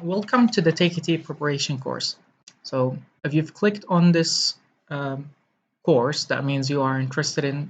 Welcome to the Take It preparation course. So, if you've clicked on this um, course, that means you are interested in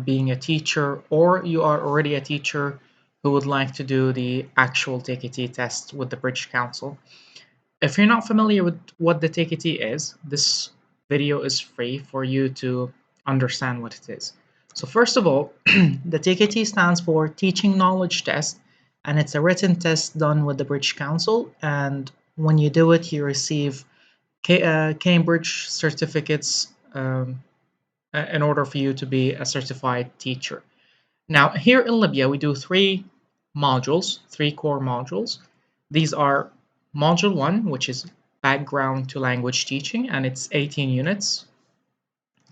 being a teacher, or you are already a teacher who would like to do the actual Take It test with the British Council. If you're not familiar with what the Take It is, this video is free for you to understand what it is. So, first of all, the Take It stands for Teaching Knowledge Test, and it's a written test done with the British Council. And when you do it, you receive Cambridge certificates in order for you to be a certified teacher. Now, here in Libya, we do three core modules. These are Module 1, which is Background to Language Teaching, and it's 18 units.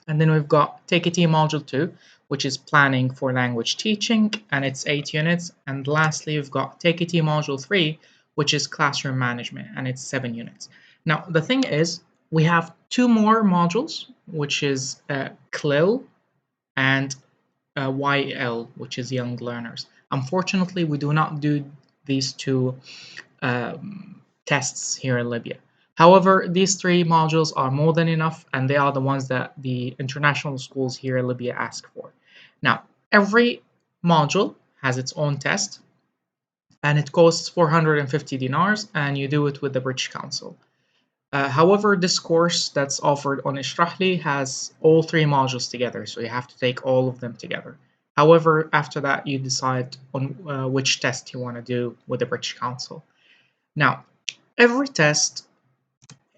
And then we've got Take It Module 2, which is Planning for Language Teaching, and it's 8 units. And lastly, we've got Take It Module 3, which is Classroom Management, and it's 7 units. Now, the thing is, we have two more modules, which is CLIL and YL, which is Young Learners. Unfortunately, we do not do these two tests here in Libya. However, these three modules are more than enough, and they are the ones that the international schools here in Libya ask for. Now, every module has its own test, and it costs 450 dinars, and you do it with the British Council. However, this course that's offered on Ishrahli has all three modules together, so you have to take all of them together. However, after that, you decide on which test you want to do with the British Council. Now, every test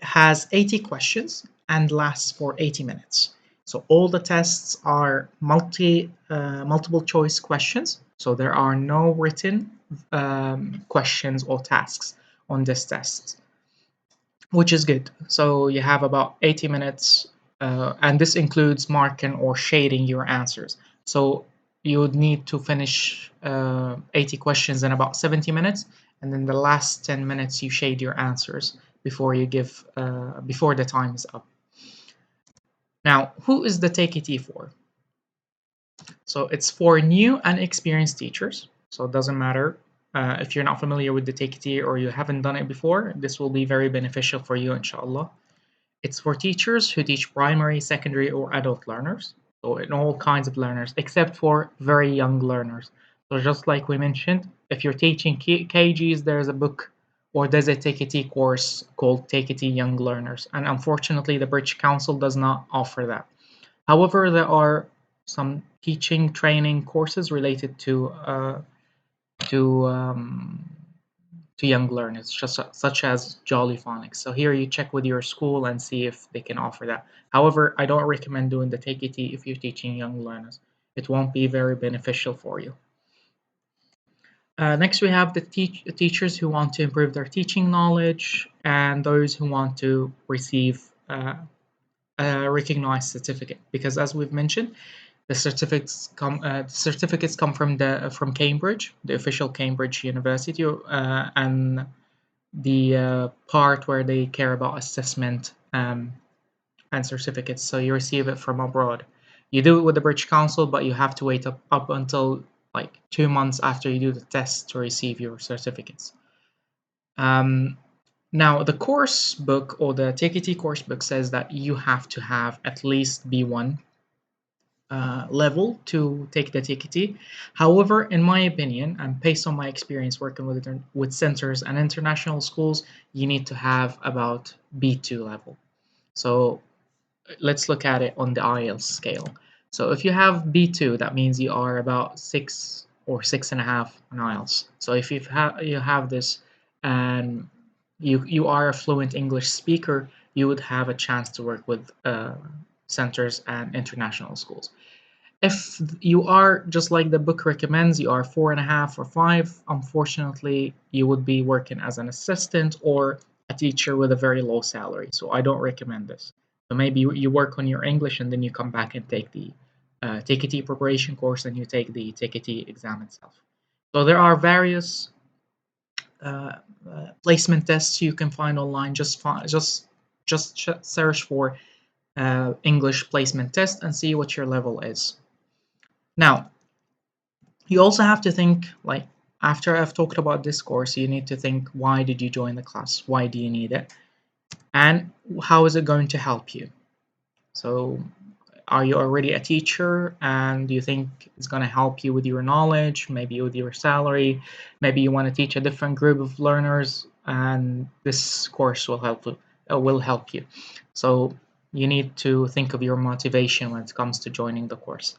has 80 questions and lasts for 80 minutes. So all the tests are multiple choice questions. So there are no written questions or tasks on this test, which is good. So you have about 80 minutes, and this includes marking or shading your answers. So you would need to finish 80 questions in about 70 minutes, and then the last 10 minutes you shade your answers before you give before the time is up. Now, who is the Take It for? So it's for new and experienced teachers. So it doesn't matter if you're not familiar with the Take It or you haven't done it before. This will be very beneficial for you, inshallah. It's for teachers who teach primary, secondary, or adult learners. So in all kinds of learners, except for very young learners. So just like we mentioned, if you're teaching KGs, there's a book or there's a Take It course called Take It Young Learners. And unfortunately, the British Council does not offer that. However, there are some teaching training courses related to um, to young learners, such as Jolly Phonics. So here you check with your school and see if they can offer that. However, I don't recommend doing the Take It if you're teaching young learners. It won't be very beneficial for you. Next, we have the teachers who want to improve their teaching knowledge and those who want to receive a recognized certificate. Because as we've mentioned, the certificates come from Cambridge, the official Cambridge University, and the part where they care about assessment and certificates. So you receive it from abroad. You do it with the British Council, but you have to wait up until like 2 months after you do the test to receive your certificates. Now, the course book or the Take It course book says that you have to have at least B1 level to take the Take It. However, in my opinion, and based on my experience working with centers and international schools, you need to have about B2 level. So let's look at it on the IELTS scale. So if you have B2, that means you are about 6 or 6.5 on IELTS. So if you have this and you are a fluent English speaker, you would have a chance to work with centers and international schools. If you are just like the book recommends, you are 4.5 or 5, unfortunately, you would be working as an assistant or a teacher with a very low salary. So I don't recommend this. So maybe you work on your English and then you come back and take the Take It preparation course and you take the Take It exam itself. So there are various uh, placement tests you can find online. Just search for English placement test and see what your level is. Now, you also have to think like after I've talked about this course, you need to think, why did you join the class? Why do you need it? And how is it going to help you? So, are you already a teacher and do you think it's going to help you with your knowledge, maybe with your salary? Maybe you want to teach a different group of learners, and this course will help you. So, you need to think of your motivation when it comes to joining the course,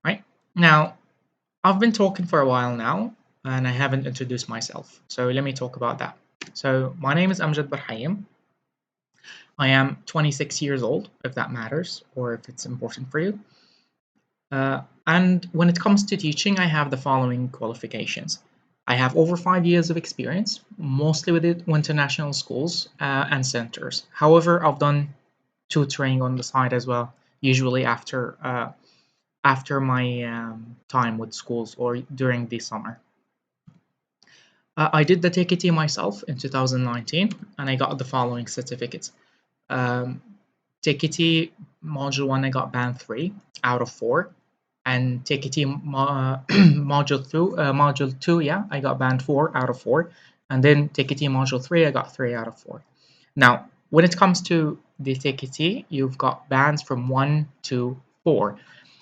right? Now, I've been talking for a while now, and I haven't introduced myself. So let me talk about that. So my name is Amjad Barhayim. I am 26 years old, if that matters, or if it's important for you. And when it comes to teaching, I have the following qualifications. I have over 5 years of experience, mostly with international schools and centers. However, I've done tutoring on the side as well, usually after my time with schools or during the summer. I did the TKT myself in 2019, and I got the following certificates. Um, TKT Module 1, I got Band 3 out of 4. And TKT Module 2, yeah, I got Band 4 out of 4. And then TKT Module 3, I got 3 out of 4. Now, when it comes to the TKT, you've got bands from 1 to 4.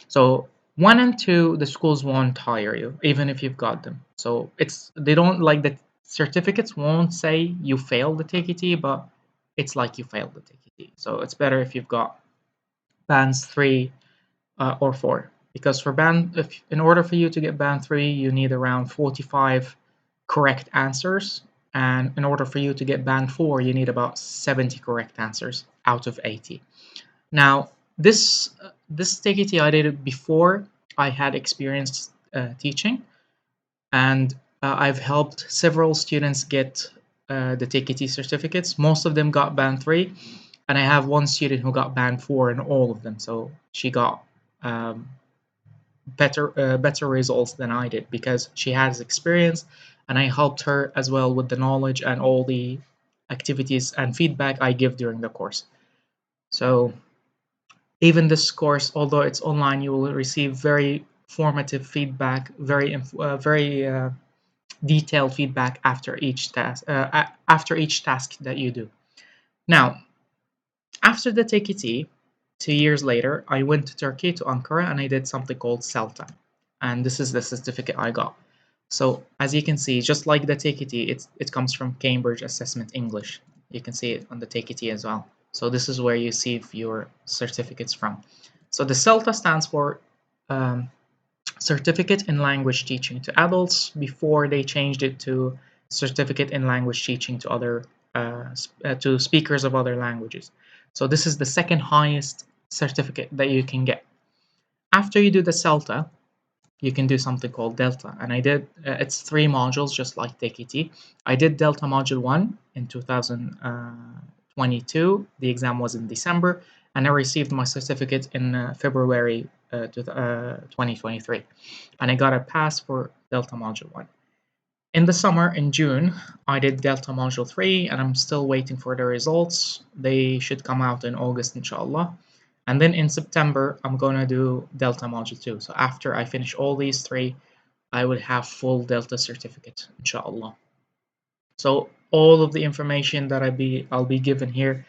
So 1 and 2, the schools won't hire you, even if you've got them. So they don't like the certificates won't say you failed the TKT, but it's like you failed the TKT. So it's better if you've got bands 3 or 4, because if in order for you to get band 3, you need around 45 correct answers, and in order for you to get band 4, you need about 70 correct answers out of 80. Now, this TKT I did it before I had experience teaching, and I've helped several students get the TKT certificates. Most of them got band 3, and I have one student who got band 4 in all of them. So she got um, better results than I did because she has experience, and I helped her as well with the knowledge and all the activities and feedback I give during the course. So even this course, although it's online, you will receive very formative feedback, very detailed feedback after each task that you do. Now, after the TKT, 2 years later, I went to Turkey, to Ankara, and I did something called CELTA. And this is the certificate I got. So as you can see, just like the TKT, it comes from Cambridge Assessment English. You can see it on the TKT as well. So this is where you see your certificates from. So the CELTA stands for um, Certificate in Language Teaching to Adults. Before they changed it to Certificate in Language Teaching to to speakers of other languages. So this is the second highest certificate that you can get. After you do the CELTA, you can do something called Delta. And I did, it's 3 modules, just like TKT. I did Delta Module 1 in 2022. The exam was in December, and I received my certificate in February 2023. And I got a pass for Delta Module 1. In the summer, in June, I did Delta Module 3, and I'm still waiting for the results. They should come out in August, inshallah. And then in September, I'm going to do Delta Module 2. So after I finish all these 3, I will have full Delta certificate, inshallah. So all of the information that I'll be given here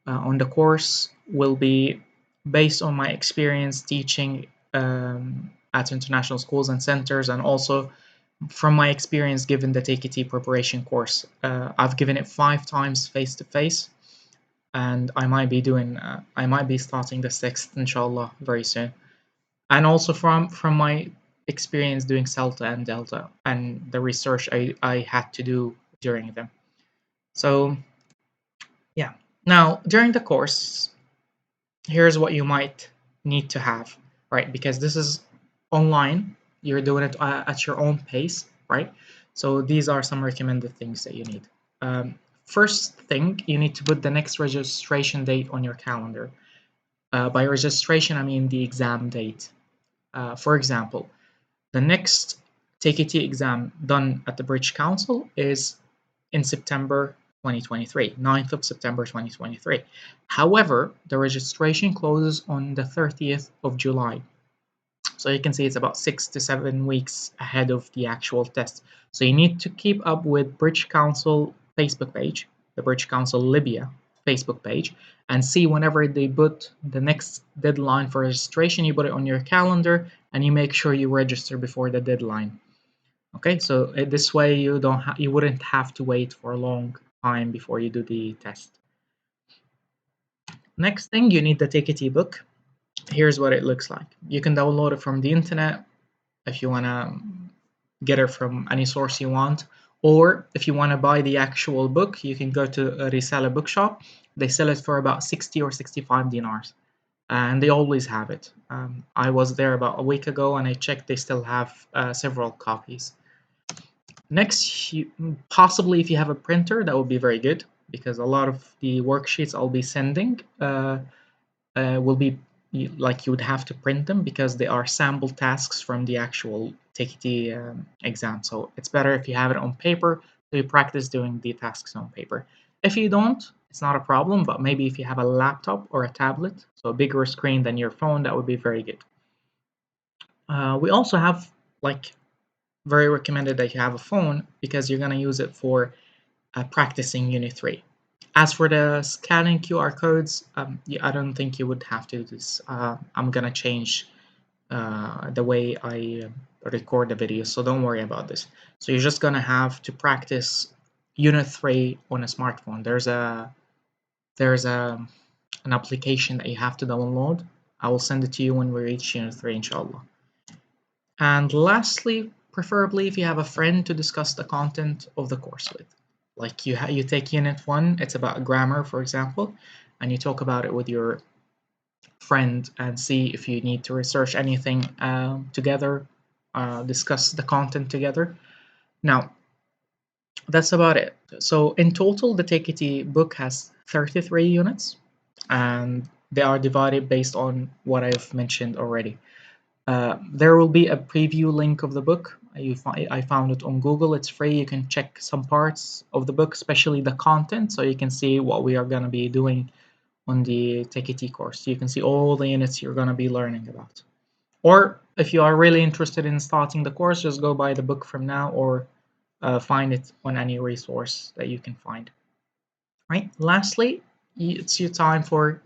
on the course will be based on my experience teaching at international schools and centers, and also from my experience given the TKT preparation course. I've given it 5 times face to face, and I might be starting the 6th, inshallah, very soon. And also from my experience doing CELTA and Delta and the research I had to do during them. So yeah. Now during the course, here's what you might need to have, right? Because this is online, you're doing it at your own pace, right? So these are some recommended things that you need. First thing, you need to put the next registration date on your calendar. By registration, I mean the exam date. For example, the next TKT exam done at the British Council is in September 2023, 9th of September 2023. However, the registration closes on the 30th of July. So you can see it's about 6 to 7 weeks ahead of the actual test. So you need to keep up with British Council Facebook page, the British Council Libya Facebook page, and see whenever they put the next deadline for registration, you put it on your calendar and you make sure you register before the deadline. Okay, so this way you wouldn't have to wait for a long time before you do the test. Next thing, you need the Take It ebook. Here's what it looks like. You can download it from the internet if you want to get it from any source you want, or if you want to buy the actual book, you can go to a reseller bookshop. They sell it for about 60 or 65 dinars, and they always have it. I was there about a week ago and I checked, they still have several copies. Next, possibly if you have a printer, that would be very good, because a lot of the worksheets I'll be sending will be like you would have to print them, because they are sample tasks from the actual TKT exam. So it's better if you have it on paper, so you practice doing the tasks on paper. If you don't, it's not a problem, but maybe if you have a laptop or a tablet, so a bigger screen than your phone, that would be very good. We also have, like, very recommended that you have a phone, because you're going to use it for practicing Unit 3. As for the scanning QR codes, I don't think you would have to do this. I'm going to change the way I record the video, so don't worry about this. So you're just going to have to practice Unit 3 on a smartphone. There's an application that you have to download. I will send it to you when we reach Unit 3, inshallah. And lastly, preferably if you have a friend to discuss the content of the course with. Like you take Unit 1, it's about grammar, for example, and you talk about it with your friend and see if you need to research anything together, discuss the content together. Now, that's about it. So in total, the Take It book has 33 units, and they are divided based on what I've mentioned already. There will be a preview link of the book. I found it on Google. It's free. You can check some parts of the book, especially the content, so you can see what we are going to be doing on the Take It course. You can see all the units you're going to be learning about. Or if you are really interested in starting the course, just go buy the book from now, or find it on any resource that you can find. Right. Lastly, it's your time for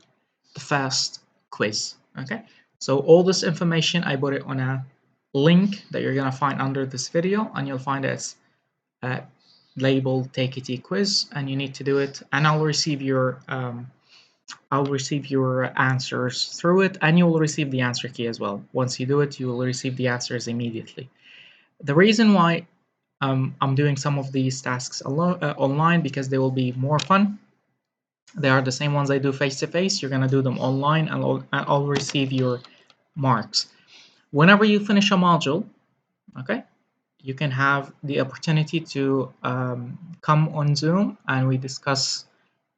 the fast quiz. Okay. So all this information, I put it on a link that you're gonna find under this video, and you'll find it's labeled Take It quiz, and you need to do it. And I'll receive your answers through it, and you will receive the answer key as well. Once you do it, you will receive the answers immediately. The reason why I'm doing some of these tasks online, because they will be more fun. They are the same ones I do face to face. You're gonna do them online, and I'll receive your marks. Whenever you finish a module, okay, you can have the opportunity to come on Zoom and we discuss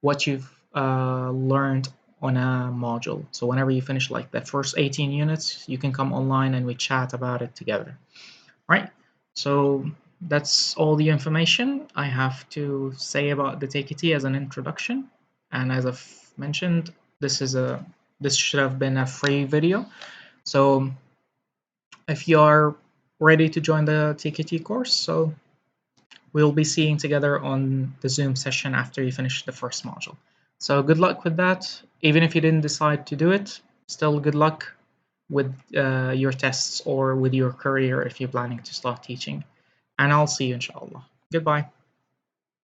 what you've learned on a module. So whenever you finish like the first 18 units, you can come online and we chat about it together. Right? So that's all the information I have to say about the Take It as an introduction. And as I've mentioned, this should have been a free video. So if you are ready to join the Take It course, so we'll be seeing together on the Zoom session after you finish the first module. So good luck with that. Even if you didn't decide to do it, still good luck with your tests or with your career if you're planning to start teaching. And I'll see you inshallah. Goodbye.